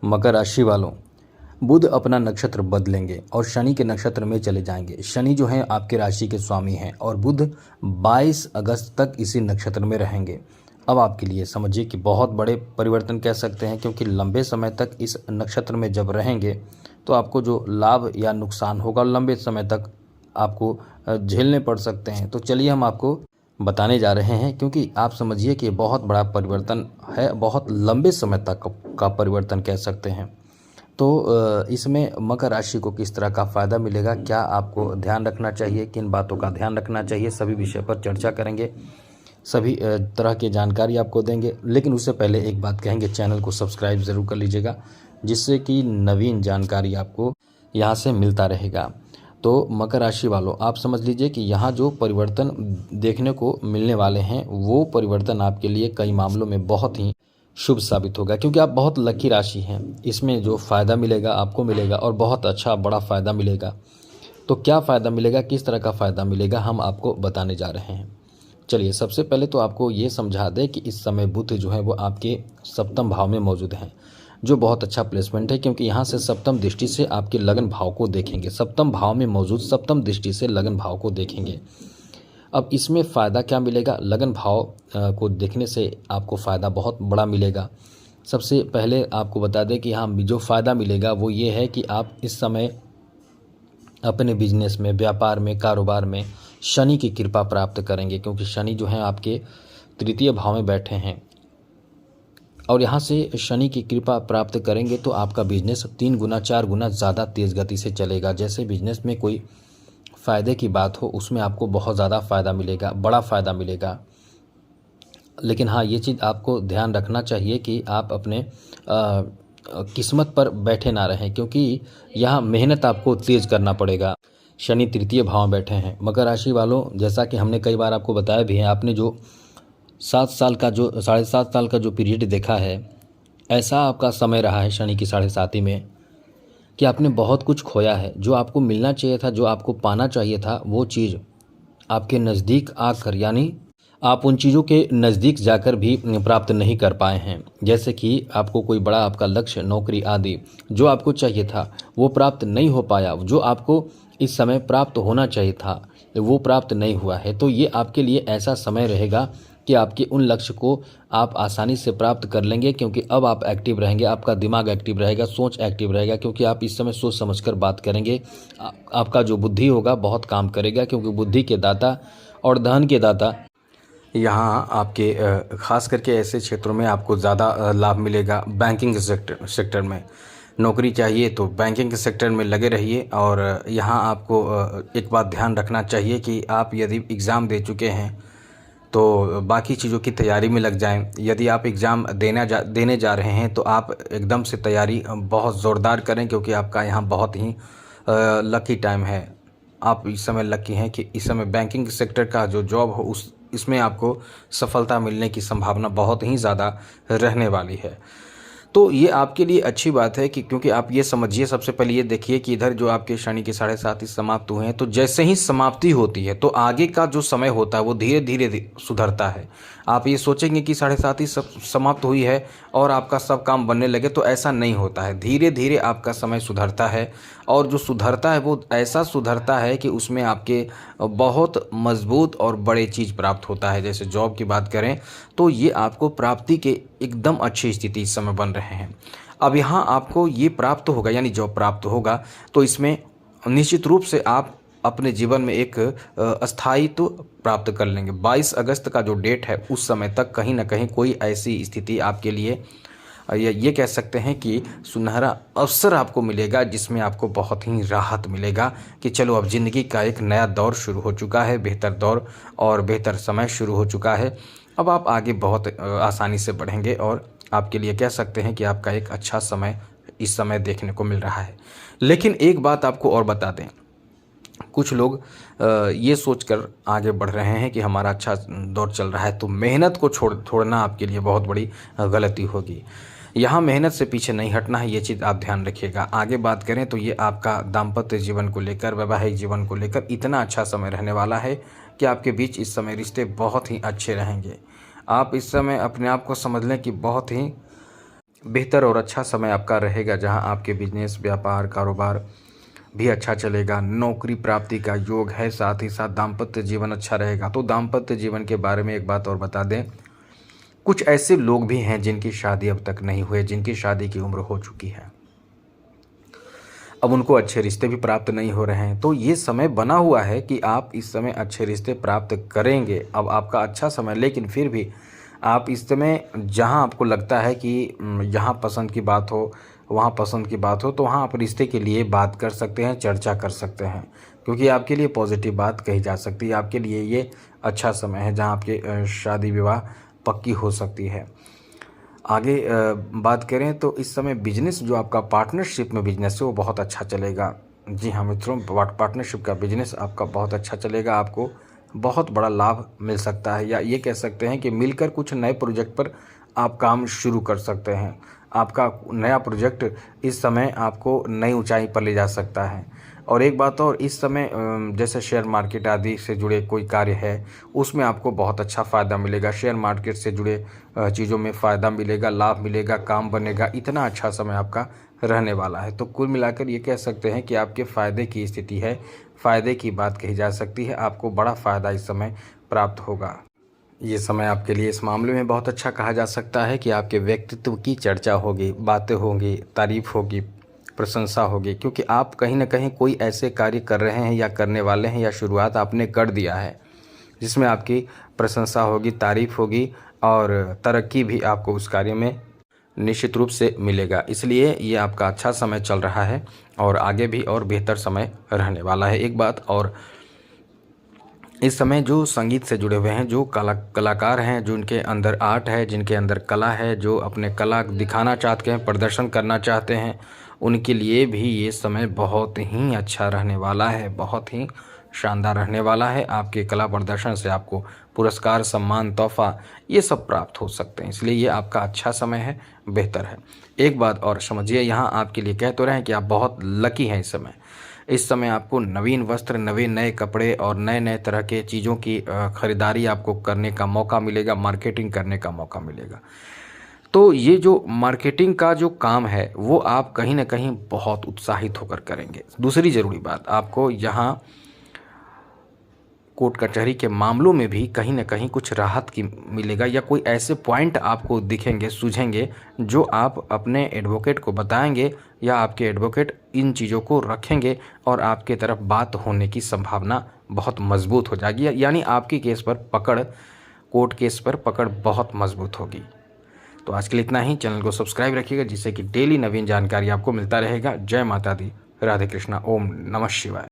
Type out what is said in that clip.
मकर राशि वालों, बुध अपना नक्षत्र बदलेंगे और शनि के नक्षत्र में चले जाएंगे। शनि जो है आपके राशि के स्वामी हैं और बुध 22 अगस्त तक इसी नक्षत्र में रहेंगे। अब आपके लिए समझिए कि बहुत बड़े परिवर्तन कह सकते हैं, क्योंकि लंबे समय तक इस नक्षत्र में जब रहेंगे तो आपको जो लाभ या नुकसान होगा लंबे समय तक आपको झेलने पड़ सकते हैं। तो चलिए हम आपको बताने जा रहे हैं, क्योंकि आप समझिए कि बहुत बड़ा परिवर्तन है, बहुत लंबे समय तक का परिवर्तन कह सकते हैं। तो इसमें मकर राशि को किस तरह का फ़ायदा मिलेगा, क्या आपको ध्यान रखना चाहिए, किन बातों का ध्यान रखना चाहिए, सभी विषय पर चर्चा करेंगे। सभी तरह की जानकारी आपको देंगे। लेकिन उससे पहले एक बात कहेंगे, चैनल को सब्सक्राइब ज़रूर कर लीजिएगा, जिससे कि नवीन जानकारी आपको यहाँ से मिलता रहेगा। तो मकर राशि वालों, आप समझ लीजिए कि यहाँ जो परिवर्तन देखने को मिलने वाले हैं वो परिवर्तन आपके लिए कई मामलों में बहुत ही शुभ साबित होगा, क्योंकि आप बहुत लकी राशि हैं। इसमें जो फ़ायदा मिलेगा आपको मिलेगा और बहुत अच्छा बड़ा फ़ायदा मिलेगा। तो क्या फ़ायदा मिलेगा, किस तरह का फ़ायदा मिलेगा, हम आपको बताने जा रहे हैं। चलिए सबसे पहले तो आपको ये समझा दें कि इस समय बुध जो है वो आपके सप्तम भाव में मौजूद हैं, जो बहुत अच्छा प्लेसमेंट है, क्योंकि यहाँ से सप्तम दृष्टि से आपके लगन भाव को देखेंगे। सप्तम भाव में मौजूद सप्तम दृष्टि से लगन भाव को देखेंगे। अब इसमें फ़ायदा क्या मिलेगा, लगन भाव को देखने से आपको फ़ायदा बहुत बड़ा मिलेगा। सबसे पहले आपको बता दें कि हाँ, जो फ़ायदा मिलेगा वो ये है कि आप इस समय अपने बिजनेस में, व्यापार में, कारोबार में शनि की कृपा प्राप्त करेंगे, क्योंकि शनि जो है आपके तृतीय भाव में बैठे हैं और यहाँ से शनि की कृपा प्राप्त करेंगे तो आपका बिजनेस 3 गुना 4 गुना ज़्यादा तेज़ गति से चलेगा। जैसे बिजनेस में कोई फ़ायदे की बात हो, उसमें आपको बहुत ज़्यादा फ़ायदा मिलेगा, बड़ा फ़ायदा मिलेगा। लेकिन हाँ, ये चीज़ आपको ध्यान रखना चाहिए कि आप अपने किस्मत पर बैठे ना रहें, क्योंकि यहाँ मेहनत आपको तेज़ करना पड़ेगा। शनि तृतीय भाव में बैठे हैं। मकर राशि वालों, जैसा कि हमने कई बार आपको बताया भी है, आपने जो 7 साल का जो 7.5 साल का जो पीरियड देखा है, ऐसा आपका समय रहा है शनि की 7.5 में कि आपने बहुत कुछ खोया है। जो आपको मिलना चाहिए था, जो आपको पाना चाहिए था, वो चीज़ आपके नज़दीक आकर, यानी आप उन चीज़ों के नज़दीक जाकर भी प्राप्त नहीं कर पाए हैं। जैसे कि आपको कोई बड़ा आपका लक्ष्य, नौकरी आदि जो आपको चाहिए था वो प्राप्त नहीं हो पाया। जो आपको इस समय प्राप्त होना चाहिए था वो प्राप्त नहीं हुआ है। तो ये आपके लिए ऐसा समय रहेगा कि आपके उन लक्ष्य को आप आसानी से प्राप्त कर लेंगे, क्योंकि अब आप एक्टिव रहेंगे, आपका दिमाग एक्टिव रहेगा, सोच एक्टिव रहेगा, क्योंकि आप इस समय सोच समझकर बात करेंगे। आपका जो बुद्धि होगा बहुत काम करेगा, क्योंकि बुद्धि के दाता और धन के दाता यहाँ आपके खास करके ऐसे क्षेत्रों में आपको ज़्यादा लाभ मिलेगा। बैंकिंग सेक्टर में नौकरी चाहिए तो बैंकिंग के सेक्टर में लगे रहिए। और यहाँ आपको एक बात ध्यान रखना चाहिए कि आप यदि एग्ज़ाम दे चुके हैं तो बाकी चीज़ों की तैयारी में लग जाएं। यदि आप एग्ज़ाम देने जा रहे हैं तो आप एकदम से तैयारी बहुत ज़ोरदार करें, क्योंकि आपका यहाँ बहुत ही लकी टाइम है। आप इस समय लकी हैं कि इस समय बैंकिंग सेक्टर का जो जॉब हो इसमें आपको सफलता मिलने की संभावना बहुत ही ज़्यादा रहने वाली है। तो ये आपके लिए अच्छी बात है कि क्योंकि आप ये समझिए, सबसे पहले ये देखिए कि इधर जो आपके शनि के 7.5 समाप्त हुए हैं, तो जैसे ही समाप्ति होती है तो आगे का जो समय होता है वो धीरे धीरे सुधरता है। आप ये सोचेंगे कि 7.5 समाप्त हुई है और आपका सब काम बनने लगे, तो ऐसा नहीं होता है। धीरे धीरे आपका समय सुधरता है और जो सुधरता है वो ऐसा सुधरता है कि उसमें आपके बहुत मजबूत और बड़े चीज़ प्राप्त होता है। जैसे जॉब की बात करें तो ये आपको प्राप्ति के एकदम अच्छी स्थिति इस समय बन रहे हैं। अब यहाँ आपको ये प्राप्त होगा, यानी जॉब प्राप्त होगा, तो इसमें निश्चित रूप से आप अपने जीवन में एक स्थायित्व प्राप्त कर लेंगे। 22 अगस्त का जो डेट है उस समय तक कहीं ना कहीं कोई ऐसी स्थिति आपके लिए ये कह सकते हैं कि सुनहरा अवसर आपको मिलेगा, जिसमें आपको बहुत ही राहत मिलेगा कि चलो अब ज़िंदगी का एक नया दौर शुरू हो चुका है, बेहतर दौर और बेहतर समय शुरू हो चुका है। अब आप आगे बहुत आसानी से बढ़ेंगे और आपके लिए कह सकते हैं कि आपका एक अच्छा समय इस समय देखने को मिल रहा है। लेकिन एक बात आपको और बता दें, कुछ लोग ये सोचकर आगे बढ़ रहे हैं कि हमारा अच्छा दौर चल रहा है तो मेहनत को छोड़ना आपके लिए बहुत बड़ी गलती होगी। यहाँ मेहनत से पीछे नहीं हटना है, ये चीज़ आप ध्यान रखिएगा। आगे बात करें तो ये आपका दाम्पत्य जीवन को लेकर, वैवाहिक जीवन को लेकर इतना अच्छा समय रहने वाला है कि आपके बीच इस समय रिश्ते बहुत ही अच्छे रहेंगे। आप इस समय अपने आप को समझ लें कि बहुत ही बेहतर और अच्छा समय आपका रहेगा, जहां आपके बिजनेस, व्यापार, कारोबार भी अच्छा चलेगा। नौकरी प्राप्ति का योग है, साथ ही साथ दाम्पत्य जीवन अच्छा रहेगा। तो दाम्पत्य जीवन के बारे में एक बात और बता दें, कुछ ऐसे लोग भी हैं जिनकी शादी अब तक नहीं हुई, जिनकी शादी की उम्र हो चुकी है, अब उनको अच्छे रिश्ते भी प्राप्त नहीं हो रहे हैं। तो ये समय बना हुआ है कि आप इस समय अच्छे रिश्ते प्राप्त करेंगे। अब आपका अच्छा समय, लेकिन फिर भी आप इस समय जहाँ आपको लगता है कि यहाँ पसंद की बात हो, वहाँ पसंद की बात हो, तो वहाँ आप रिश्ते के लिए बात कर सकते हैं, चर्चा कर सकते हैं, क्योंकि आपके लिए पॉजिटिव बात कही जा सकती है। आपके लिए ये अच्छा समय है जहाँ आपकी शादी विवाह पक्की हो सकती है। आगे बात करें तो इस समय बिजनेस, जो आपका पार्टनरशिप में बिजनेस है, वो बहुत अच्छा चलेगा। जी हाँ मित्रों, पार्टनरशिप का बिजनेस आपका बहुत अच्छा चलेगा। आपको बहुत बड़ा लाभ मिल सकता है, या ये कह सकते हैं कि मिलकर कुछ नए प्रोजेक्ट पर आप काम शुरू कर सकते हैं। आपका नया प्रोजेक्ट इस समय आपको नई ऊंचाई पर ले जा सकता है। और एक बात और, इस समय जैसे शेयर मार्केट आदि से जुड़े कोई कार्य है, उसमें आपको बहुत अच्छा फ़ायदा मिलेगा। शेयर मार्केट से जुड़े चीज़ों में फ़ायदा मिलेगा, लाभ मिलेगा, काम बनेगा। इतना अच्छा समय आपका रहने वाला है। तो कुल मिलाकर ये कह सकते हैं कि आपके फ़ायदे की स्थिति है, फ़ायदे की बात कही जा सकती है। आपको बड़ा फ़ायदा इस समय प्राप्त होगा। ये समय आपके लिए इस मामले में बहुत अच्छा कहा जा सकता है कि आपके व्यक्तित्व की चर्चा होगी, बातें होंगी, तारीफ होगी, प्रशंसा होगी, क्योंकि आप कहीं ना कहीं कोई ऐसे कार्य कर रहे हैं या करने वाले हैं, या शुरुआत आपने कर दिया है जिसमें आपकी प्रशंसा होगी, तारीफ होगी, और तरक्की भी आपको उस कार्य में निश्चित रूप से मिलेगा। इसलिए ये आपका अच्छा समय चल रहा है, और आगे भी और बेहतर समय रहने वाला है। एक बात और, इस समय जो संगीत से जुड़े हुए हैं, जो कलाकार हैं, जो उनके अंदर आर्ट है, जिनके अंदर कला है, जो अपने कला दिखाना चाहते हैं, प्रदर्शन करना चाहते हैं, उनके लिए भी ये समय बहुत ही अच्छा रहने वाला है, बहुत ही शानदार रहने वाला है। आपके कला प्रदर्शन से आपको पुरस्कार, सम्मान, तोहफा ये सब प्राप्त हो सकते हैं। इसलिए ये आपका अच्छा समय है, बेहतर है। एक बात और समझिए, यहाँ आपके लिए कह तो रहे हैं कि आप बहुत लकी हैं इस समय। इस समय आपको नवीन वस्त्र, नए कपड़े और नए नए तरह के चीज़ों की ख़रीदारी आपको करने का मौका मिलेगा, मार्केटिंग करने का मौका मिलेगा। तो ये जो मार्केटिंग का जो काम है, वो आप कहीं ना कहीं बहुत उत्साहित होकर करेंगे। दूसरी ज़रूरी बात, आपको यहाँ कोर्ट कचहरी के मामलों में भी कहीं ना कहीं कुछ राहत की मिलेगा, या कोई ऐसे पॉइंट आपको दिखेंगे, सूझेंगे, जो आप अपने एडवोकेट को बताएंगे, या आपके एडवोकेट इन चीज़ों को रखेंगे, और आपके तरफ बात होने की संभावना बहुत मजबूत हो जाएगी। यानी आपकी केस पर पकड़, कोर्ट केस पर पकड़ बहुत मजबूत होगी। तो आज के लिए इतना ही। चैनल को सब्सक्राइब रखिएगा, जिससे कि डेली नवीन जानकारी आपको मिलता रहेगा। जय माता दी, राधे कृष्णा, ओम नमः शिवाय।